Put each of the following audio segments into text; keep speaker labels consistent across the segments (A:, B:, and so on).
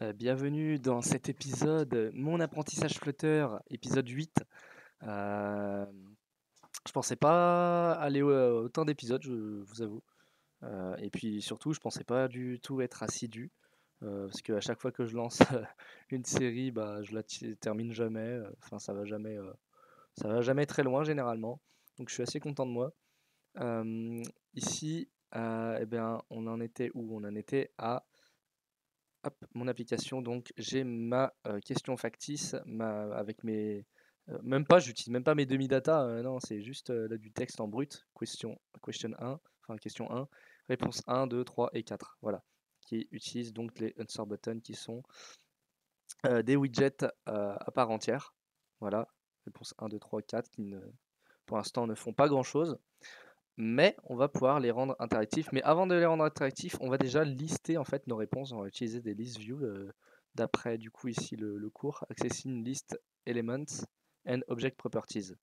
A: Bienvenue dans cet épisode, Mon apprentissage Flutter, épisode 8. Euh, je pensais pas aller autant d'épisodes, je vous avoue. Et puis surtout, je pensais pas du tout être assidu, parce qu'à chaque fois que je lance une série, bah, je la termine jamais. Enfin, ça va jamais très loin généralement. Donc je suis assez content de moi. Euh, Ici, eh bien, on en était où? On en était à hop, mon application, donc j'ai ma question factice avec mes. Même pas, j'utilise même pas mes demi-data, non, c'est juste là, du texte en brut, question 1, enfin question 1, réponse 1, 2, 3 et 4, voilà, qui utilise donc les answer buttons qui sont des widgets à part entière, voilà, réponse 1, 2, 3, 4, qui pour l'instant ne font pas grand-chose. Mais on va pouvoir les rendre interactifs. Mais avant de les rendre interactifs, on va déjà lister en fait nos réponses. On va utiliser des list view d'après du coup ici le cours Accessing List Elements and Object Properties.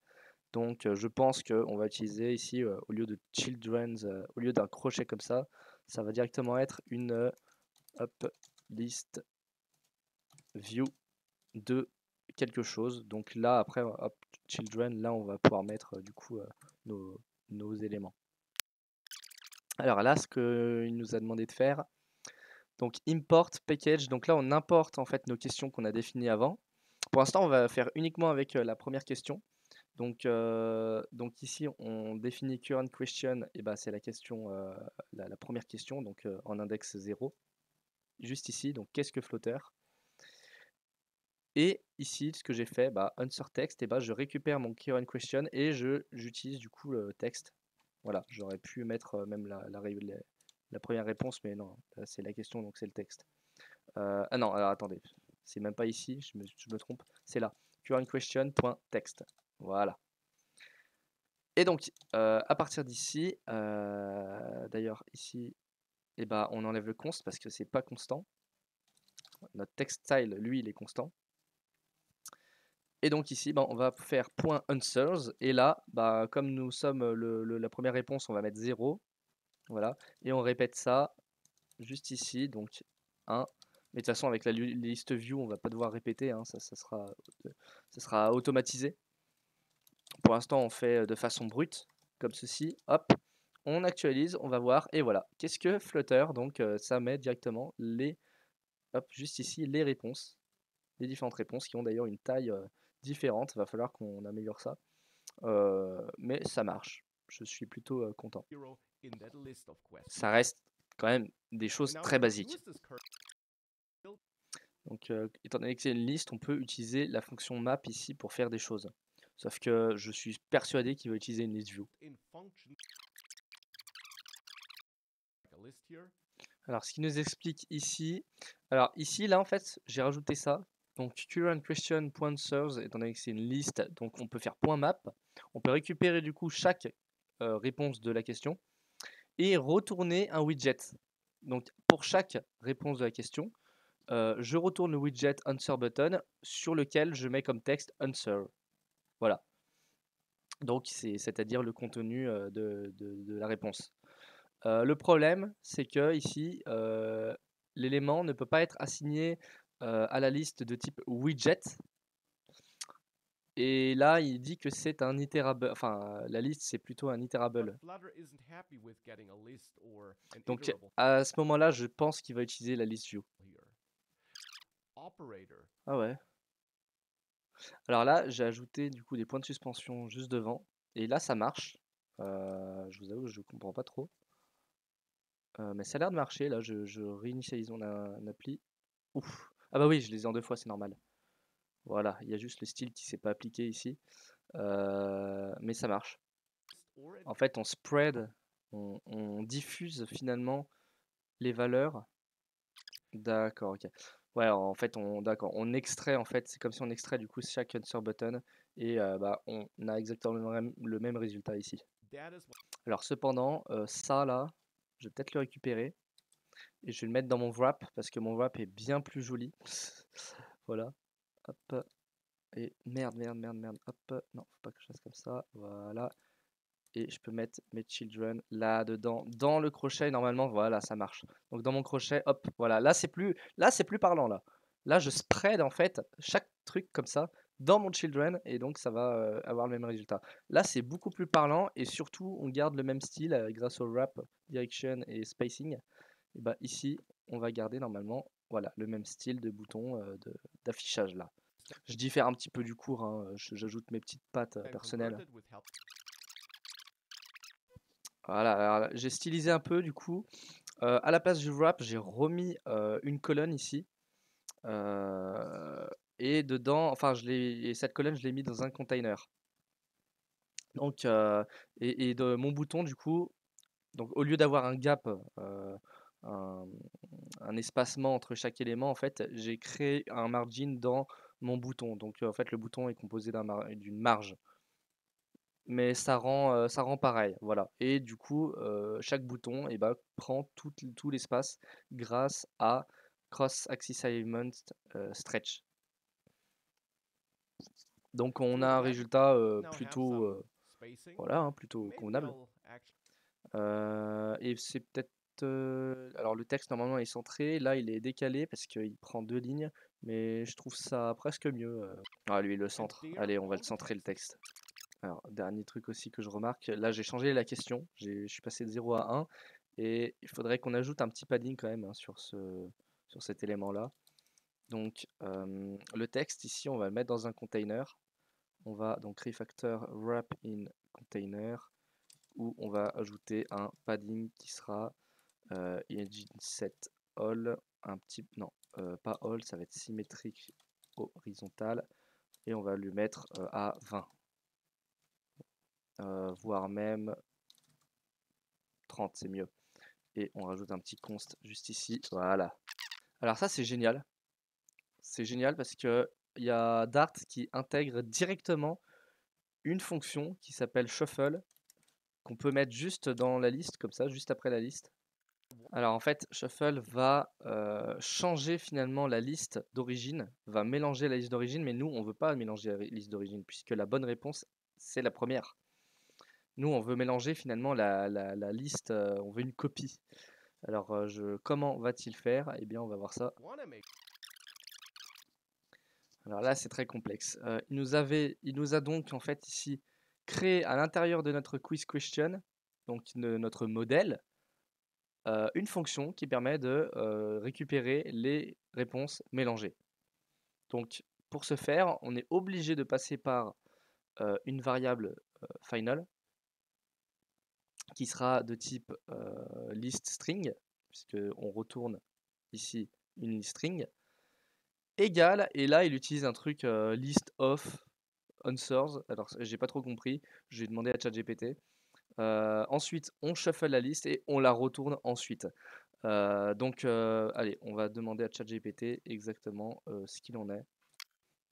A: Donc je pense qu'on va utiliser ici au lieu de children's, au lieu d'un crochet comme ça va directement être une list view de quelque chose. Donc là après hop, children, là on va pouvoir mettre du coup nos éléments. Alors là, ce qu'il nous a demandé de faire, donc import package, donc là on importe en fait nos questions qu'on a définies avant. Pour l'instant, on va faire uniquement avec la première question. Donc ici, on définit current question, et ben c'est la question, la première question, donc en index 0. Juste ici, donc qu'est-ce que Flutter? Et ici, ce que j'ai fait, bah, answer text, et bah, je récupère mon current question et j'utilise du coup le texte. Voilà, j'aurais pu mettre même la première réponse, mais non, c'est la question, donc c'est le texte. Ah non, alors attendez, c'est même pas ici, je me trompe, c'est là, currentQuestion.text. Voilà. Et donc, à partir d'ici, d'ailleurs ici, eh ben, on enlève le const parce que c'est pas constant. Notre text style, lui, il est constant. Et donc ici, ben, on va faire .answers. Et là, bah, comme nous sommes la première réponse, on va mettre 0. Voilà. Et on répète ça juste ici. Donc 1. Mais de toute façon, avec la liste view, on va pas devoir répéter. Hein, ça sera automatisé. Pour l'instant, on fait de façon brute, comme ceci. Hop. On actualise, on va voir. Et voilà. Qu'est-ce que Flutter? Donc ça met directement hop, juste ici, les réponses. Les différentes réponses qui ont d'ailleurs une taille différente. Il va falloir qu'on améliore ça. Mais ça marche. Je suis plutôt content. Ça reste quand même des choses très basiques. Donc, étant donné que c'est une liste, on peut utiliser la fonction map ici pour faire des choses. Sauf que je suis persuadé qu'il va utiliser une list view. Alors, ce qui nous explique ici, alors ici, là en fait, j'ai rajouté ça. Donc, current question pointers, étant donné que c'est une liste, donc on peut faire .map. On peut récupérer du coup chaque réponse de la question et retourner un widget. Donc, pour chaque réponse de la question, je retourne le widget answer button sur lequel je mets comme texte answer. Voilà. Donc, c'est-à-dire le contenu de la réponse. Le problème, c'est que ici, l'élément ne peut pas être assigné à la liste de type widget. Et là, il dit que c'est un iterable. Enfin, la liste, c'est plutôt un iterable. Donc, à ce moment-là, je pense qu'il va utiliser la list view. Ah ouais. Alors là, j'ai ajouté du coup des points de suspension juste devant. Et là, ça marche. Je vous avoue que je comprends pas trop. Mais ça a l'air de marcher. Là, je réinitialise mon appli. Ouf. Ah bah oui, je les ai en deux fois, c'est normal. Voilà, il y a juste le style qui s'est pas appliqué ici. Mais ça marche. En fait, on spread, on diffuse finalement les valeurs. D'accord, ok. Ouais, en fait, d'accord, on extrait, en fait, c'est comme si on extrait du coup chaque answer button et bah, on a exactement le même résultat ici. Alors cependant, ça là, je vais peut-être le récupérer et je vais le mettre dans mon wrap parce que mon wrap est bien plus joli. Voilà, hop, et merde, hop, non, faut pas que je fasse comme ça, voilà. et je peux mettre mes children là-dedans, dans le crochet, et normalement, voilà, ça marche. Donc dans mon crochet, hop, voilà, là, c'est plus parlant, là. Là, je spread, en fait, chaque truc comme ça dans mon children, et donc ça va avoir le même résultat. Là, c'est beaucoup plus parlant, et surtout, on garde le même style grâce au wrap, direction et spacing. Et bah, ici, on va garder normalement, voilà, le même style de bouton d'affichage, là. Je diffère un petit peu du cours, hein, j'ajoute mes petites pattes personnelles. Voilà, alors là, j'ai stylisé un peu du coup. À la place du wrap, j'ai remis une colonne ici. Et dedans, enfin, et cette colonne, je l'ai mis dans un container. Donc, et de mon bouton, du coup, donc au lieu d'avoir un gap, un, un espacement entre chaque élément, en fait, j'ai créé un margin dans mon bouton. Donc, en fait, le bouton est composé d'une marge. Mais ça rend pareil, voilà. Et du coup, chaque bouton eh ben, prend tout l'espace grâce à Cross Axis Alignment Stretch. Donc on a un résultat plutôt, voilà, hein, plutôt convenable. Et c'est peut-être... alors le texte normalement est centré, là il est décalé parce qu'il prend deux lignes, mais je trouve ça presque mieux. Ah lui le centre, allez on va le centrer le texte. Alors, dernier truc aussi que je remarque, là j'ai changé la question, je suis passé de 0 à 1 et il faudrait qu'on ajoute un petit padding quand même hein, sur cet élément-là. Donc le texte ici on va le mettre dans un container. On va donc refactor wrap in container où on va ajouter un padding qui sera engine set all, un petit, non pas all, ça va être symétrique horizontal et on va lui mettre à 20. Voire même 30, c'est mieux. Et on rajoute un petit const juste ici, voilà. Alors ça c'est génial. C'est génial parce que il y a Dart qui intègre directement une fonction qui s'appelle shuffle, qu'on peut mettre juste dans la liste, comme ça, juste après la liste. Alors en fait, shuffle va changer finalement la liste d'origine, va mélanger la liste d'origine, mais nous on veut pas mélanger la liste d'origine puisque la bonne réponse c'est la première. Nous, on veut mélanger finalement la liste, on veut une copie. Alors, comment va-t-il faire? Eh bien, on va voir ça. Alors là, c'est très complexe. Il nous a donc en fait ici créé à l'intérieur de notre quiz question, donc notre modèle, une fonction qui permet de récupérer les réponses mélangées. Donc, pour ce faire, on est obligé de passer par une variable final qui sera de type list string, puisqu'on retourne ici une list string, égale, et là il utilise un truc list of answers, alors j'ai pas trop compris, j'ai demandé à ChatGPT. Ensuite on shuffle la liste et on la retourne ensuite. Donc allez, on va demander à ChatGPT exactement ce qu'il en est.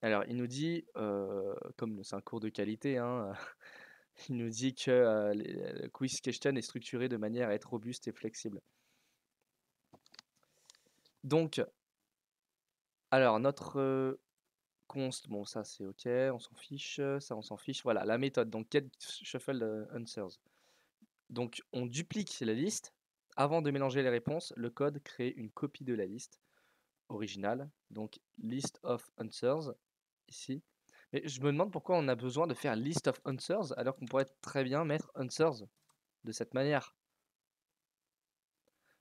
A: Alors il nous dit, comme c'est un cours de qualité, hein, il nous dit que le quiz question est structuré de manière à être robuste et flexible. Donc, alors notre const, bon ça c'est ok, on s'en fiche, ça on s'en fiche. Voilà, la méthode, donc get shuffle answers. Donc on duplique la liste. Avant de mélanger les réponses, le code crée une copie de la liste originale. Donc list of answers, ici. Mais je me demande pourquoi on a besoin de faire list of answers alors qu'on pourrait très bien mettre answers de cette manière.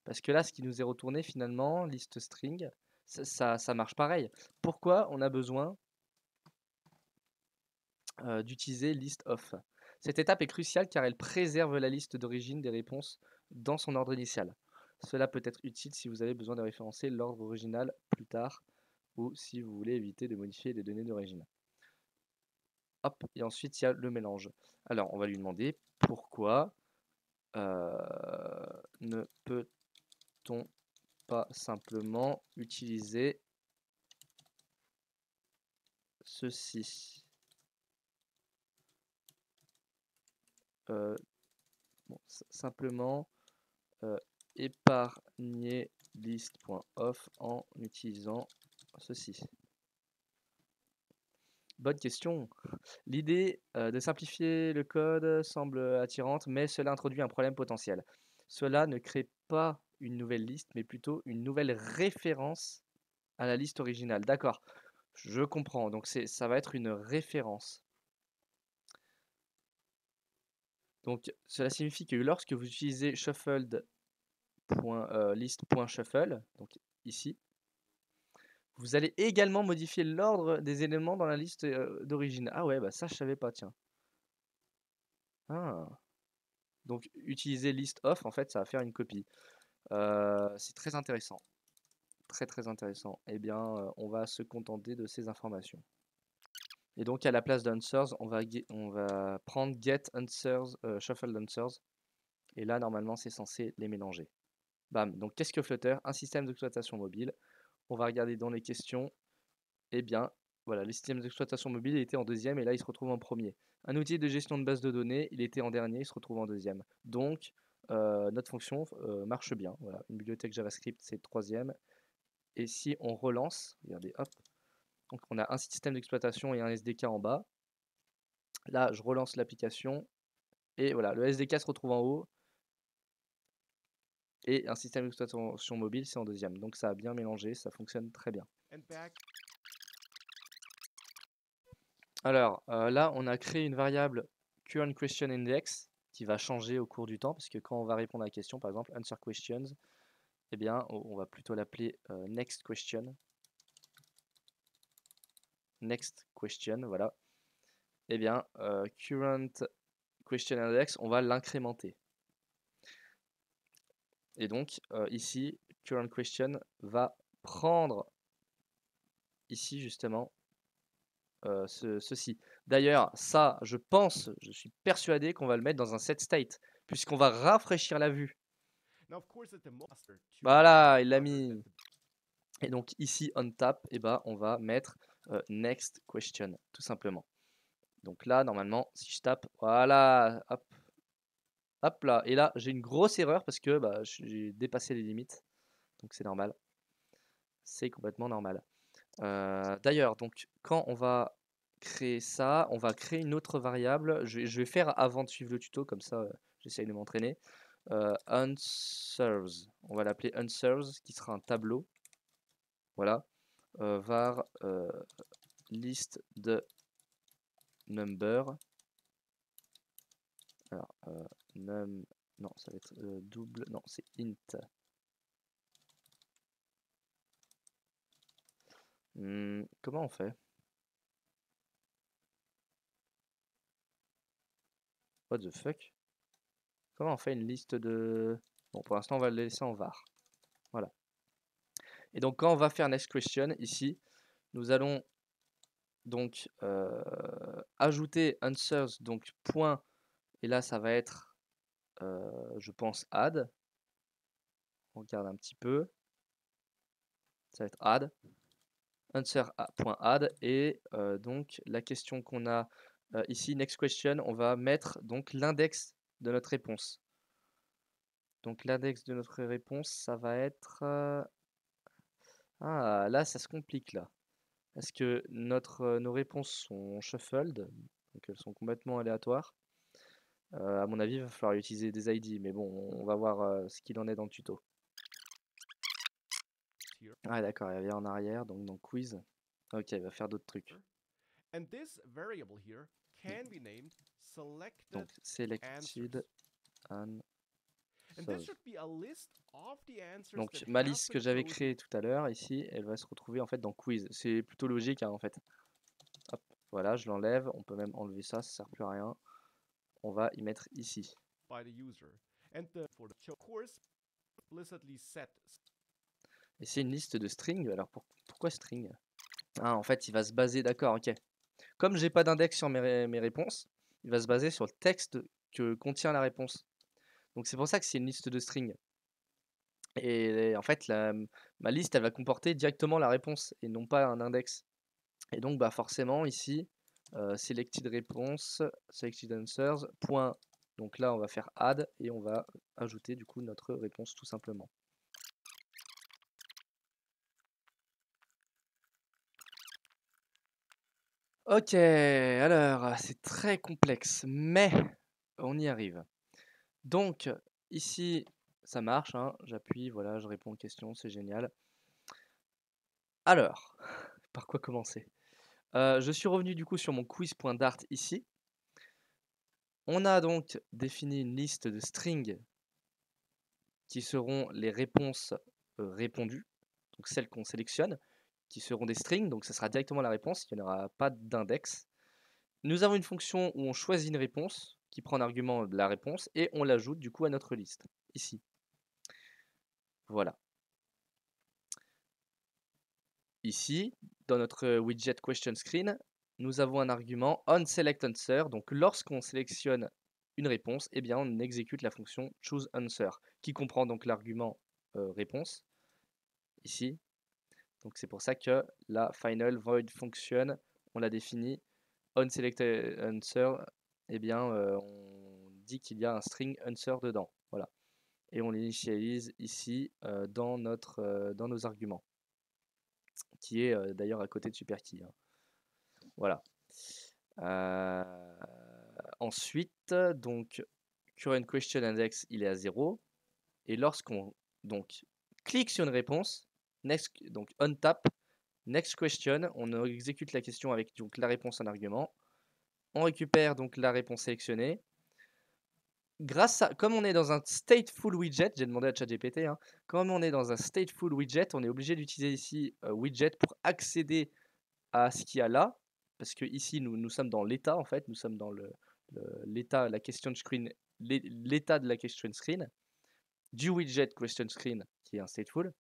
A: Parce que là, ce qui nous est retourné finalement, list string, ça marche pareil. Pourquoi on a besoin d'utiliser list of? Cette étape est cruciale car elle préserve la liste d'origine des réponses dans son ordre initial. Cela peut être utile si vous avez besoin de référencer l'ordre original plus tard ou si vous voulez éviter de modifier les données d'origine. Hop, et ensuite il y a le mélange. Alors on va lui demander pourquoi ne peut-on pas simplement utiliser ceci. Bon, simplement épargner list.off en utilisant ceci. Bonne question. L'idée de simplifier le code semble attirante, mais cela introduit un problème potentiel. Cela ne crée pas une nouvelle liste, mais plutôt une nouvelle référence à la liste originale. D'accord, je comprends. Donc ça va être une référence. Donc cela signifie que lorsque vous utilisez shuffled.list.shuffle, donc ici, vous allez également modifier l'ordre des éléments dans la liste d'origine. Ah ouais, bah ça je savais pas, tiens. Ah. Donc utiliser list off, en fait, ça va faire une copie. C'est très intéressant. Très très intéressant. Eh bien, on va se contenter de ces informations. Et donc à la place d'Answers, on va prendre get answers, shuffled answers. Et là, normalement, c'est censé les mélanger. Bam. Donc qu'est-ce que Flutter? Un système d'exploitation mobile. On va regarder dans les questions. Eh bien, voilà, les systèmes d'exploitation mobile, il était en deuxième et là, il se retrouve en premier. Un outil de gestion de base de données, il était en dernier, il se retrouve en deuxième. Donc, notre fonction marche bien. Voilà, une bibliothèque JavaScript, c'est troisième. Et si on relance, regardez, hop, donc on a un système d'exploitation et un SDK en bas. Là, je relance l'application et voilà, le SDK se retrouve en haut et un système d'exploitation mobile, c'est en deuxième. Donc ça a bien mélangé, ça fonctionne très bien. Alors là, on a créé une variable current question index qui va changer au cours du temps, parce que quand on va répondre à la question, par exemple answer questions, eh bien, on va plutôt l'appeler next question. Next question, voilà. Eh bien, current question index, on va l'incrémenter. Et donc, ici, current question va prendre ici justement ceci. D'ailleurs, ça, je pense, je suis persuadé qu'on va le mettre dans un set state, puisqu'on va rafraîchir la vue. Voilà, il l'a mis. Et donc ici, on tap, et ben, on va mettre next question, tout simplement. Donc là, normalement, si je tape, voilà, hop, hop là. Et là, j'ai une grosse erreur parce que bah, j'ai dépassé les limites. Donc c'est normal. C'est complètement normal. D'ailleurs, donc quand on va créer ça, on va créer une autre variable. Je vais faire avant de suivre le tuto, comme ça j'essaye de m'entraîner. Answers, on va l'appeler answers, qui sera un tableau. Voilà. Var liste de number. Alors, non, ça va être double, non, c'est int. Comment on fait? What the fuck? Comment on fait une liste de... Bon, pour l'instant, on va le laisser en var. Voilà. Et donc, quand on va faire next question, ici, nous allons donc ajouter answers, donc point, et là, ça va être, je pense, add. On regarde un petit peu. Ça va être add. Answer.add, et donc, la question qu'on a ici, next question, on va mettre donc l'index de notre réponse. Donc, l'index de notre réponse, ça va être... Ah, là, ça se complique, là. Parce que nos réponses sont shuffled, donc elles sont complètement aléatoires. À mon avis, il va falloir utiliser des ID, mais bon, on va voir ce qu'il en est dans le tuto. Ah d'accord, il revient en arrière, donc dans quiz. Ok, il va faire d'autres trucs. Donc selected answers. Donc ma liste que j'avais créée tout à l'heure, ici, elle va se retrouver en fait dans quiz. C'est plutôt logique hein, en fait. Hop, voilà, je l'enlève. On peut même enlever ça, ça sert plus à rien. On va y mettre ici. Et c'est une liste de string. Alors pourquoi string? Ah, en fait, il va se baser, d'accord, ok. Comme j'ai pas d'index sur mes réponses, il va se baser sur le texte que contient la réponse. Donc c'est pour ça que c'est une liste de string. Et en fait, ma liste, elle va comporter directement la réponse et non pas un index. Et donc, bah forcément, ici, selected réponse, selected answers, point. Donc là, on va faire add et on va ajouter du coup notre réponse tout simplement. Ok, alors c'est très complexe, mais on y arrive. Donc ici, ça marche, hein, j'appuie, voilà, je réponds aux questions, c'est génial. Alors, par quoi commencer? Je suis revenu du coup sur mon quiz.dart ici. On a donc défini une liste de strings qui seront les réponses répondues, donc celles qu'on sélectionne, qui seront des strings, donc ça sera directement la réponse, il n'y aura pas d'index. Nous avons une fonction où on choisit une réponse, qui prend en argument de la réponse, et on l'ajoute du coup à notre liste, ici. Voilà. Ici, dans notre widget question screen, nous avons un argument onSelectAnswer, donc lorsqu'on sélectionne une réponse, eh bien on exécute la fonction chooseAnswer, qui comprend donc l'argument réponse, ici. Donc c'est pour ça que la final void function, on l'a définie, onSelectAnswer, eh bien on dit qu'il y a un string answer dedans, voilà. Et on l'initialise ici dans nos arguments, qui est d'ailleurs à côté de superkey, hein. Voilà. Ensuite, donc current question index, il est à 0. Et lorsqu'on donc clique sur une réponse, donc on tap, next question, on exécute la question avec donc la réponse en argument. On récupère donc la réponse sélectionnée. Comme on est dans un stateful widget, j'ai demandé à ChatGPT, hein, comme on est dans un stateful widget, on est obligé d'utiliser ici widget pour accéder à ce qu'il y a là, parce que ici nous sommes dans l'état en fait, nous sommes dans l'état, la question screen, l'état de la question screen du widget question screen qui est un stateful.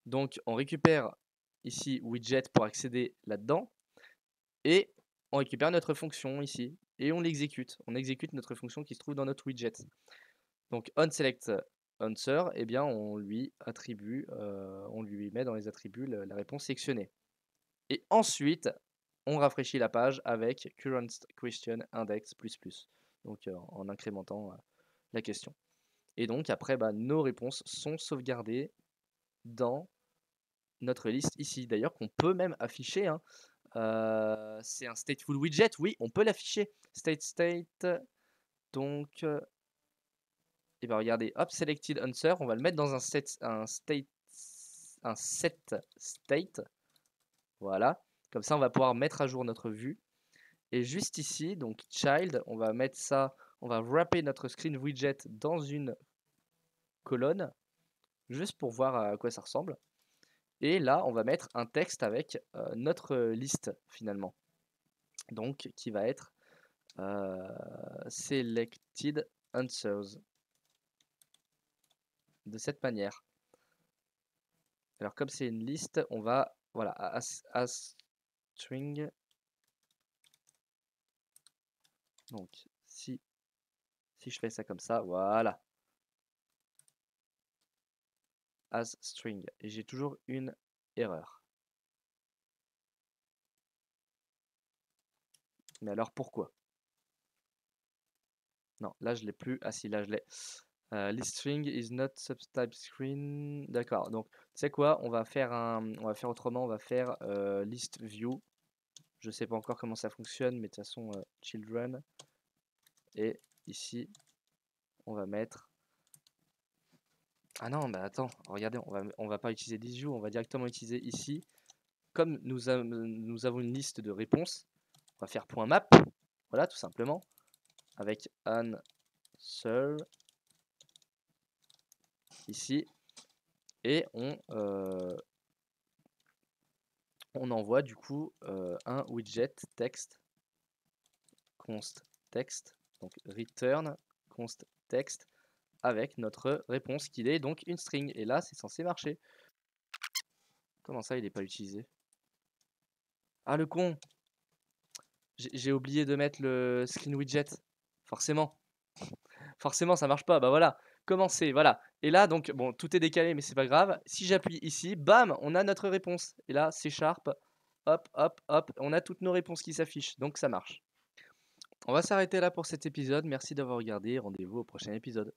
A: Donc on récupère ici widget pour accéder là-dedans et on récupère notre fonction ici et on l'exécute. On exécute notre fonction qui se trouve dans notre widget. Donc onSelectAnswer, eh bien on lui attribue, on lui met dans les attributs la réponse sélectionnée. Et ensuite, on rafraîchit la page avec current question index ++, donc en incrémentant la question. Et donc après, nos réponses sont sauvegardées dans notre liste ici. D'ailleurs, qu'on peut même afficher, hein. C'est un stateful widget, oui, on peut l'afficher. State, donc, et bien regardez, hop, selected answer, on va le mettre dans un set state, voilà. Comme ça, on va pouvoir mettre à jour notre vue. Et juste ici, donc child, on va mettre ça, on va wrapper notre screen widget dans une colonne, juste pour voir à quoi ça ressemble. Et là, on va mettre un texte avec notre liste finalement. Donc, qui va être selected answers. De cette manière. Alors, comme c'est une liste, on va, voilà, as string. Donc, si je fais ça comme ça, voilà. As string. Et j'ai toujours une erreur. Mais alors pourquoi? Non, là je l'ai plus. Ah si, là je l'ai. List string is not subtype screen. D'accord. Donc, tu sais quoi? On va faire autrement. On va faire list view. Je sais pas encore comment ça fonctionne, mais de toute façon, children. Et ici, on va mettre. Ah non, bah attends, regardez, on va pas utiliser list view, on va directement utiliser ici. Comme nous avons une liste de réponses, on va faire .map. Voilà, tout simplement. Avec answer ici. Et on envoie du coup un widget text const text, donc return const text avec notre réponse qui est donc une string. Et là, c'est censé marcher. Comment ça, il n'est pas utilisé? Ah, le con! J'ai oublié de mettre le screen widget. Forcément. Forcément, ça marche pas. Bah voilà. Commencer, voilà. Et là, donc, bon, tout est décalé, mais c'est pas grave. Si j'appuie ici, bam, on a notre réponse. Et là, C#, hop, hop, hop, on a toutes nos réponses qui s'affichent. Donc, ça marche. On va s'arrêter là pour cet épisode. Merci d'avoir regardé. Rendez-vous au prochain épisode.